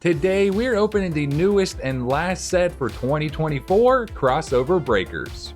Today, we're opening the newest and last set for 2024, Crossover Breakers.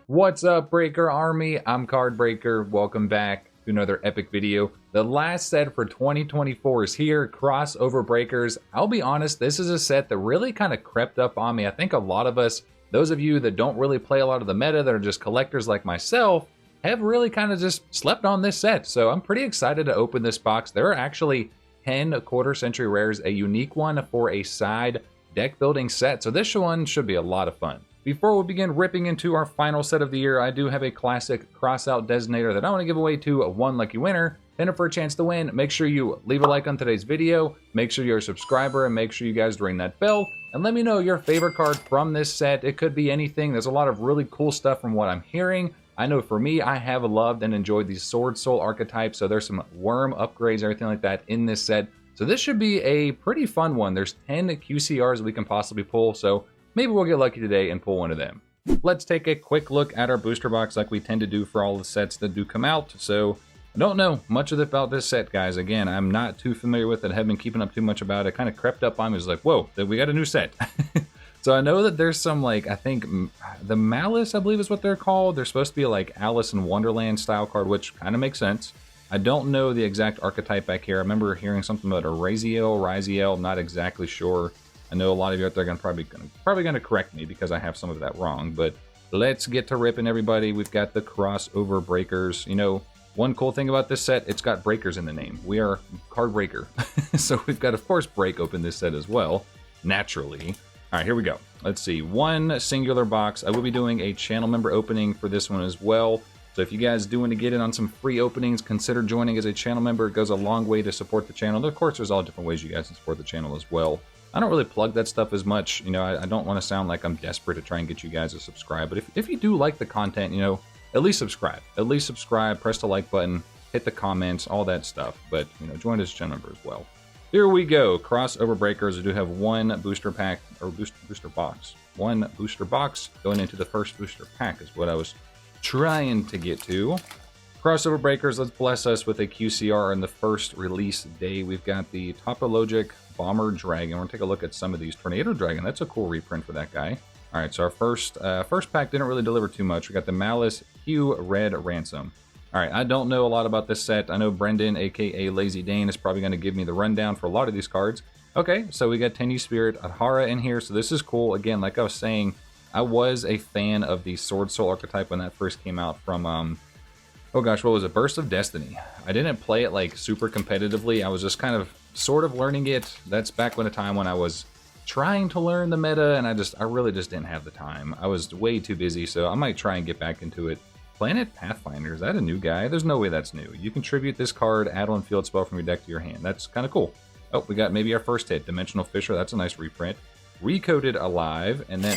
What's up, Breaker Army? I'm CardBreaker. Welcome back to another epic video. The last set for 2024 is here, Crossover Breakers. I'll be honest, this is a set that really kind of crept up on me. I think a lot of us, those of you that don't really play a lot of the meta, that are just collectors like myself, have really kind of just slept on this set. So I'm pretty excited to open this box. There are actually 10 quarter century rares, a unique one for a side deck building set. So this one should be a lot of fun. Before we begin ripping into our final set of the year, I do have a classic crossout designator that I want to give away to one lucky winner. And for a chance to win, make sure you leave a like on today's video, make sure you're a subscriber, and make sure you guys ring that bell. And let me know your favorite card from this set. It could be anything. There's a lot of really cool stuff from what I'm hearing. I know for me, I have loved and enjoyed the Sword Soul archetype, so there's some worm upgrades, everything like that in this set. So this should be a pretty fun one. There's 10 QCRs we can possibly pull, so maybe we'll get lucky today and pull one of them. Let's take a quick look at our booster box like we tend to do for all the sets that do come out. So I don't know much about this set, guys. Again, I'm not too familiar with it. I haven't been keeping up too much about it. Kind of crept up on me. It was like, whoa, we got a new set. So I know that there's some, like, I think the Malice, I believe is what they're called. They're supposed to be like Alice in Wonderland style card, which kind of makes sense. I don't know the exact archetype back here. I remember hearing something about a Raziel, not exactly sure. I know a lot of you out there are probably gonna correct me because I have some of that wrong, but let's get to ripping, everybody. We've got the Crossover Breakers. You know, one cool thing about this set, it's got breakers in the name. We are CardBreaker. So we've got, of course, break open this set as well, naturally. All right, here we go. Let's see, one singular box. I will be doing a channel member opening for this one as well. So if you guys do want to get in on some free openings, consider joining as a channel member. It goes a long way to support the channel. Of course, there's all different ways you guys can support the channel as well. I don't really plug that stuff as much. You know, I don't want to sound like I'm desperate to try and get you guys to subscribe. But if you do like the content, you know, at least subscribe. At least subscribe, press the like button, hit the comments, all that stuff. But, you know, join as channel member as well. Here we go. Crossover Breakers. I do have one booster pack, or booster box. One booster box going into the first booster pack is what I was trying to get to. Crossover Breakers, let's bless us with a QCR on the first release day. We've got the Topologic Bomber Dragon. We're going to take a look at some of these. Tornado Dragon, that's a cool reprint for that guy. All right, so our first pack didn't really deliver too much. We got the Malice Hue Red Ransom. All right, I don't know a lot about this set. I know Brendan, aka Lazy Dane, is probably going to give me the rundown for a lot of these cards. Okay, so we got Tenyu Spirit Adhara in here, so this is cool. Again, like I was saying, I was a fan of the Sword Soul archetype when that first came out from, oh gosh, what was it? Burst of Destiny. I didn't play it like super competitively. I was just kind of sort of learning it. That's back when a time when I was trying to learn the meta, and I really just didn't have the time. I was way too busy, so I might try and get back into it. Planet Pathfinder, is that a new guy? There's no way that's new. You contribute this card, add one field spell from your deck to your hand. That's kind of cool. Oh, we got maybe our first hit, Dimensional Fisher. That's a nice reprint. Recoded Alive, and then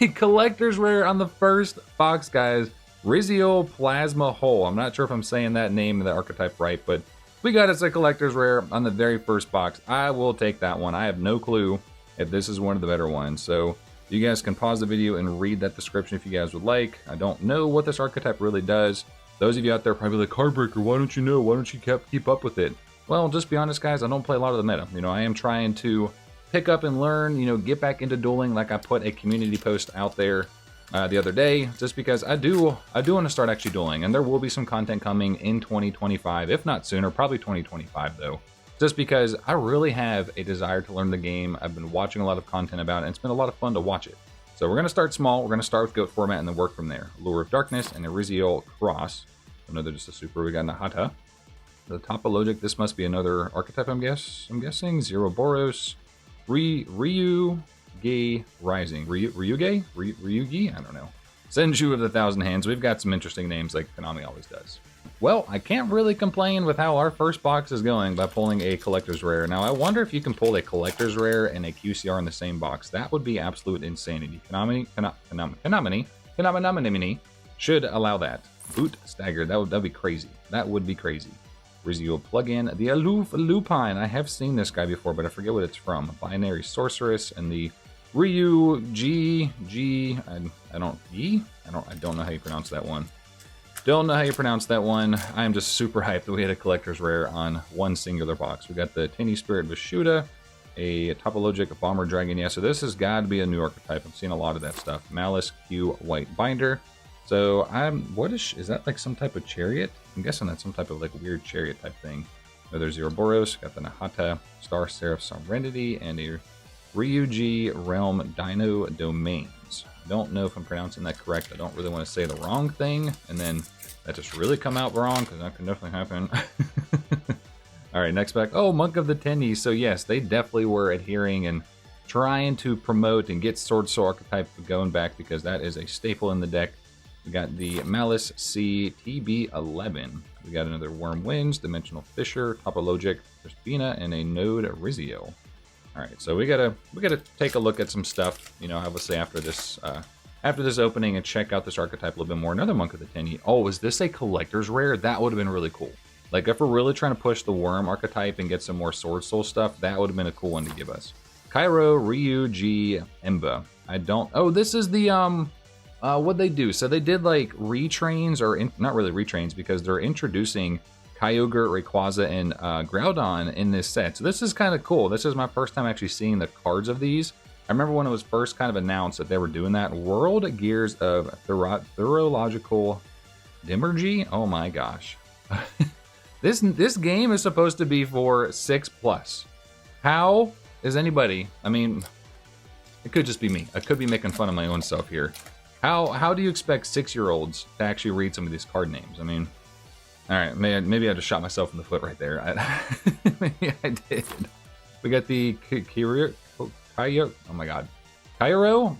a collector's rare on the first box, guys. Raziel Plasma Hole. I'm not sure if I'm saying that name of the archetype right, but we got us a collector's rare on the very first box. I will take that one. I have no clue if this is one of the better ones. So you guys can pause the video and read that description if you guys would like. I don't know what this archetype really does. Those of you out there probably like, CardBreaker, why don't you know? Why don't you keep up with it? Well, just be honest, guys. I don't play a lot of the meta. You know, I am trying to pick up and learn, you know, get back into dueling. Like I put a community post out there the other day, just because I do want to start actually dueling, and there will be some content coming in 2025, if not sooner, probably 2025 though, just because I really have a desire to learn the game. I've been watching a lot of content about it, and it's been a lot of fun to watch it. So we're going to start small. We're going to start with GOAT format and then work from there. Lure of Darkness and a Raziel Cross. Another just a super. We got Nahata. The Topologic, this must be another archetype, I'm guessing. Zero Boros. Ryugi Rising. Ryugi? I don't know. Senju of the Thousand Hands. We've got some interesting names like Konami always does. Well, I can't really complain with how our first box is going by pulling a collector's rare. Now, I wonder if you can pull a collector's rare and a QCR in the same box. That would be absolute insanity. Konami should allow that. Boot Stagger. That'd be crazy. That would be crazy. Raziel plugin. The Aloof Lupine. I have seen this guy before, but I forget what it's from. Binary Sorceress and the I don't know how you pronounce that one. Don't know how you pronounce that one. I am just super hyped that we had a collector's rare on one singular box. We got the Tinny Spirit Vishuda, a Topologic Bomber Dragon. Yeah, so this has got to be a new archetype. I've seen a lot of that stuff. Malice Q White Binder. So what is that, like some type of chariot? I'm guessing that's some type of like weird chariot type thing. So there's Ouroboros, got the Nahata, Star Seraph Serenity, and a Ryuji Realm Dino Domains. I don't know if I'm pronouncing that correct. I don't really want to say the wrong thing, and then that just really come out wrong, because that can definitely happen. All right, next back. Oh, Monk of the Tennies. So yes, they definitely were adhering and trying to promote and get Sword Soul archetype going back, because that is a staple in the deck. We got the Malice C TB11. We got another Worm Winds, Dimensional Fisher, Topologic, Crispina, and a Node Rizio. All right, so we gotta take a look at some stuff, you know, obviously after this opening, and check out this archetype a little bit more. Another Monk of the Tenny. Oh, is this a collector's rare? That would have been really cool. Like, if we're really trying to push the Worm archetype and get some more Sword Soul stuff, that would have been a cool one to give us. Cairo Ryuji Emba. Oh, this is the what'd they do? So they did like retrains, or not really retrains, because they're introducing Kyogre, Rayquaza, and Groudon in this set. So this is kind of cool. This is my first time actually seeing the cards of these. I remember when it was first kind of announced that they were doing that. World Gears of Thurological Dimergy. Oh my gosh. This game is supposed to be for 6+. How is anybody? I mean, it could just be me. I could be making fun of my own self here. How do you expect 6-year-olds to actually read some of these card names? I mean, all right, maybe I just shot myself in the foot right there. Maybe I did. We got the Cairo. Oh my god, Cairo.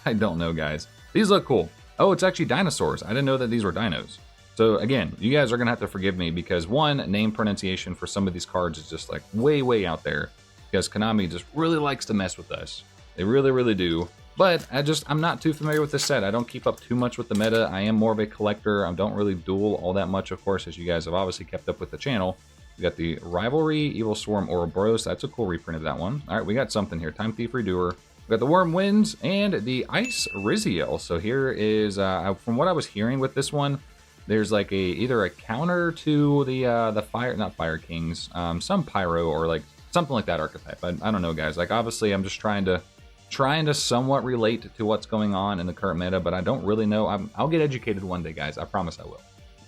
I don't know, guys. These look cool. Oh, it's actually dinosaurs. I didn't know that these were dinos. So again, you guys are gonna have to forgive me, because one, name pronunciation for some of these cards is just like way out there, because Konami just really likes to mess with us. They really do. But I'm not too familiar with this set. I don't keep up too much with the meta. I am more of a collector. I don't really duel all that much, of course, as you guys have obviously kept up with the channel. We got the Rivalry, Evil Swarm, Ouroboros. That's a cool reprint of that one. All right, we got something here. Time Thief Redoer. We got the Worm Winds and the Ice Riziel. So here is, from what I was hearing with this one, there's like either a counter to the Fire, not Fire Kings, some Pyro, or like something like that archetype. I don't know, guys. Like, obviously, I'm just trying to somewhat relate to what's going on in the current meta, but I don't really know. I'll get educated one day, guys. I promise I will.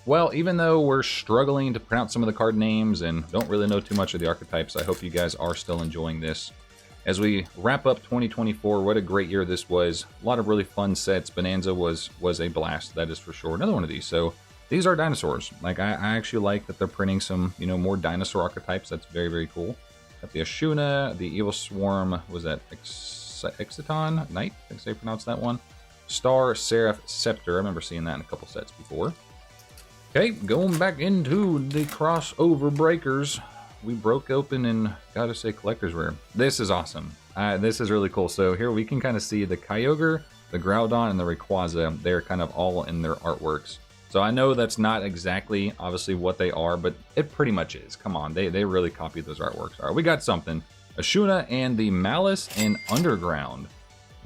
Well, even though we're struggling to pronounce some of the card names and don't really know too much of the archetypes, I hope you guys are still enjoying this. As we wrap up 2024, what a great year this was. A lot of really fun sets. Bonanza was a blast, that is for sure. Another one of these. So these are dinosaurs. Like, I actually like that they're printing some, you know, more dinosaur archetypes. That's very cool. Got the Ashuna, the Evil Swarm, was that Exiton Knight? I think I pronounced that one. Star Seraph Scepter. I remember seeing that in a couple sets before. Okay, going back into the crossover breakers. We broke open and gotta say collector's rare. This is awesome. This is really cool. So here we can kind of see the Kyogre, the Groudon, and the Rayquaza. They're kind of all in their artworks. So I know that's not exactly obviously what they are, but it pretty much is. Come on, they really copied those artworks. All right, we got something. Ashuna and the Malice and Underground.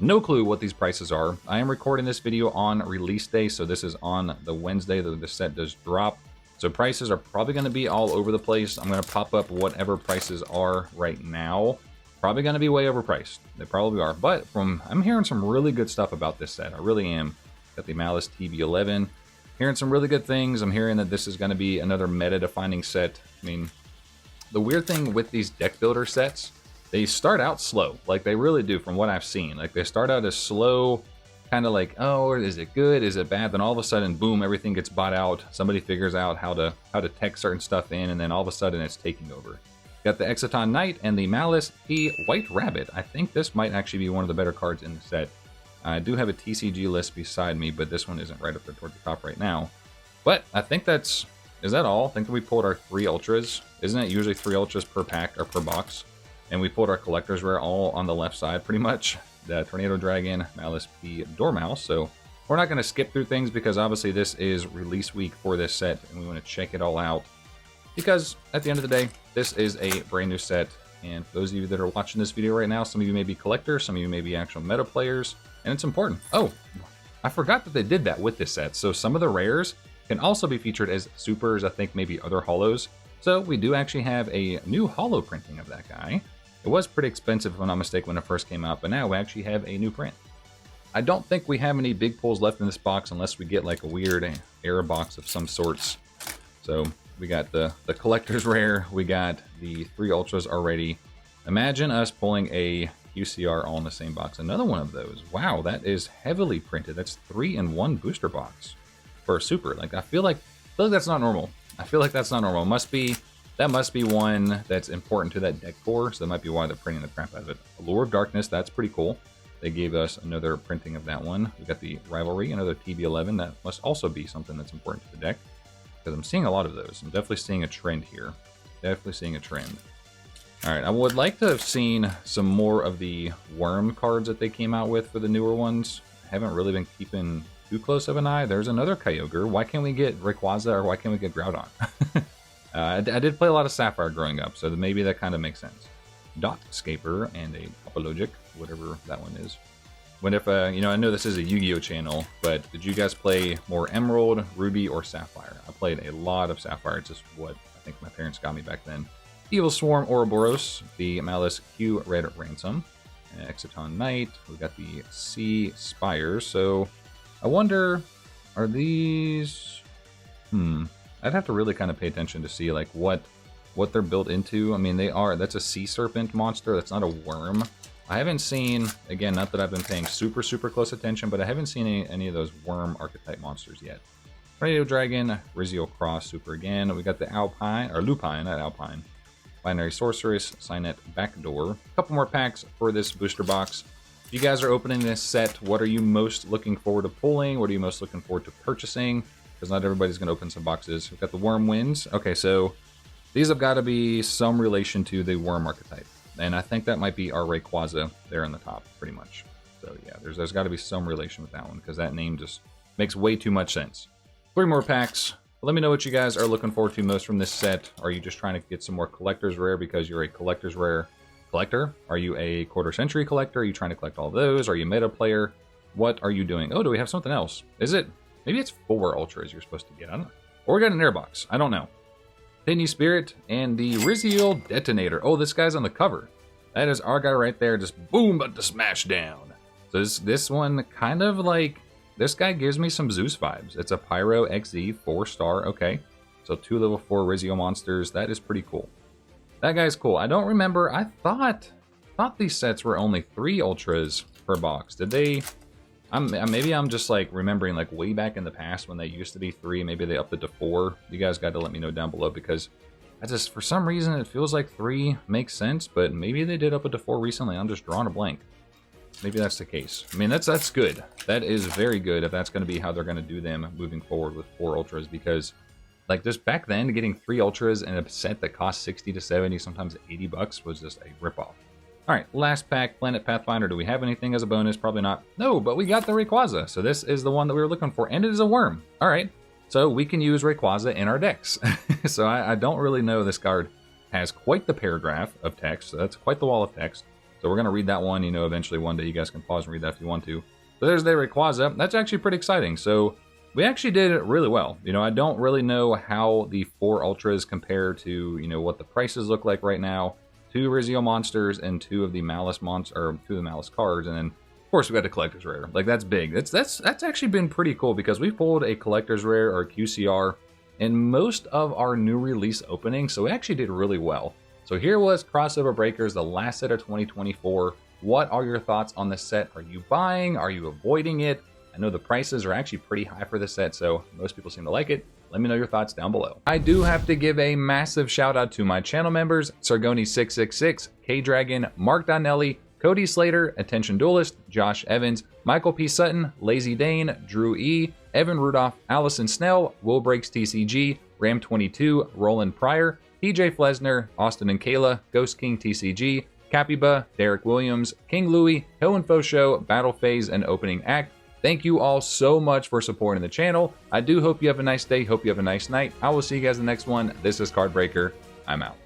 No clue what these prices are. I am recording this video on release day, so this is on the Wednesday that the set does drop. So prices are probably going to be all over the place. I'm going to pop up whatever prices are right now. Probably going to be way overpriced. They probably are. But I'm hearing some really good stuff about this set. I really am. Got the Malice TB11. Hearing some really good things. I'm hearing that this is going to be another meta-defining set. I mean, the weird thing with these deck builder sets, they start out slow. Like, they really do, from what I've seen. Like, they start out as slow, kind of like, oh, is it good? Is it bad? Then all of a sudden, boom, everything gets bought out. Somebody figures out how to tech certain stuff in, and then all of a sudden it's taking over. Got the Exiton Knight and the Malice P White Rabbit. I think this might actually be one of the better cards in the set. I do have a TCG list beside me, but this one isn't right up there toward the top right now. But I think is that all? I think that we pulled our 3 Ultras. Isn't it usually 3 Ultras per pack or per box? And we pulled our collector's rare all on the left side, pretty much. The Tornado Dragon, Malice P Dormouse. So we're not going to skip through things, because obviously this is release week for this set, and we want to check it all out. Because at the end of the day, this is a brand new set, And for those of you that are watching this video right now, some of you may be collectors, some of you may be actual meta players, and it's important. Oh, I forgot that they did that with this set. So some of the rares can also be featured as supers, I think maybe other holos. So we do actually have a new holo printing of that guy. It was pretty expensive, if I'm not mistaken, when it first came out, but now we actually have a new print. I don't think we have any big pulls left in this box unless we get like a weird error box of some sorts. So we got the collector's rare, we got the 3 ultras already. Imagine us pulling a UCR all in the same box. Another one of those. Wow, that is heavily printed. That's 3 in 1 booster box for a super. Like I feel like that's not normal. I feel like that's not normal. That must be one that's important to that deck core, so that might be why they're printing the crap out of it. Allure of Darkness, that's pretty cool. They gave us another printing of that one. We got the Rivalry, another TB11. That must also be something that's important to the deck, because I'm seeing a lot of those. I'm definitely seeing a trend here. Definitely seeing a trend. All right, I would like to have seen some more of the worm cards that they came out with for the newer ones. I haven't really been keeping too close of an eye. There's another Kyogre. Why can't we get Rayquaza, or why can't we get Groudon? I did play a lot of Sapphire growing up, so maybe that kind of makes sense. Dot Scaper and a Apologic, whatever that one is. What if, you know, I know this is a Yu-Gi-Oh channel, but did you guys play more Emerald, Ruby, or Sapphire? I played a lot of Sapphire. It's just what I think my parents got me back then. Evil Swarm Ouroboros, the Malice Q Red Ransom, Exciton Knight. We got the Sea Spires. So I wonder, are these? I'd have to really kind of pay attention to see like what they're built into. I mean, that's a sea serpent monster. That's not a worm. I haven't seen, again, not that I've been paying super close attention, but I haven't seen any of those worm archetype monsters yet. Radio Dragon, Rizio Cross Super again. We got the Alpine, or Lupine, not Alpine. Binary Sorceress, Signet Backdoor. A couple more packs for this booster box. If you guys are opening this set, what are you most looking forward to pulling? What are you most looking forward to purchasing? Because not everybody's going to open some boxes. We've got the Worm Winds. Okay, so these have got to be some relation to the worm archetype. And I think that might be our Rayquaza there on the top, pretty much. So yeah, there's got to be some relation with that one, because that name just makes way too much sense. 3 more packs. Let me know what you guys are looking forward to most from this set. Are you just trying to get some more collector's rare because you're a collector's rare collector? Are you a quarter century collector? Are you trying to collect all those? Are you a meta player? What are you doing? Oh, do we have something else? Is it? Maybe it's 4 ultras you're supposed to get. I don't know. Or we got an air box. I don't know. Pitney Spirit and the Riziel Detonator. Oh, this guy's on the cover. That is our guy right there. Just boom, but to smash down. So this one kind of like, this guy gives me some Zeus vibes. It's a Pyro XZ 4-star. Okay. So 2 level 4 Rizio monsters. That is pretty cool. That guy's cool. I don't remember. I thought these sets were only 3 ultras per box. Did they? Maybe I'm just like remembering like way back in the past when they used to be 3. Maybe they upped it to 4. You guys got to let me know down below, because I just, for some reason, it feels like 3 makes sense, but maybe they did up it to 4 recently. I'm just drawing a blank. Maybe that's the case. I mean, that's good. That is very good if that's going to be how they're going to do them moving forward with 4 ultras, because like just back then, getting 3 ultras in a set that cost 60 to 70, sometimes 80 bucks was just a ripoff. All right, last pack, Planet Pathfinder. Do we have anything as a bonus? Probably not. No, but we got the Rayquaza. So this is the one that we were looking for, and it is a worm. All right, so we can use Rayquaza in our decks. So I don't really know. This card has quite the paragraph of text. So that's quite the wall of text. So we're going to read that one, you know, eventually one day. You guys can pause and read that if you want to. So there's the Rayquaza. That's actually pretty exciting. So we actually did it really well. You know, I don't really know how the 4 ultras compare to, you know, what the prices look like right now. 2 Rizio monsters and 2 of the Malice or 2 of the Malice cards, and then of course we got a collector's rare. Like that's big. That's actually been pretty cool, because we pulled a collector's rare or QCR in most of our new release openings, so we actually did really well. So here was Crossover Breakers, the last set of 2024. What are your thoughts on the set? Are you buying? Are you avoiding it? I know the prices are actually pretty high for this set, so most people seem to like it. Let me know your thoughts down below. I do have to give a massive shout out to my channel members: Sargoni666, K-Dragon, Mark Donnelly, Cody Slater, Attention Duelist, Josh Evans, Michael P. Sutton, Lazy Dane, Drew E., Evan Rudolph, Allison Snell, Will Breaks TCG, Ram22, Roland Pryor, TJ Flesner, Austin and Kayla, Ghost King TCG, Capiba, Derek Williams, King Louie, Hill Info Show, Battle Phase, and Opening Act. Thank you all so much for supporting the channel. I do hope you have a nice day. Hope you have a nice night. I will see you guys in the next one. This is CardBreaker. I'm out.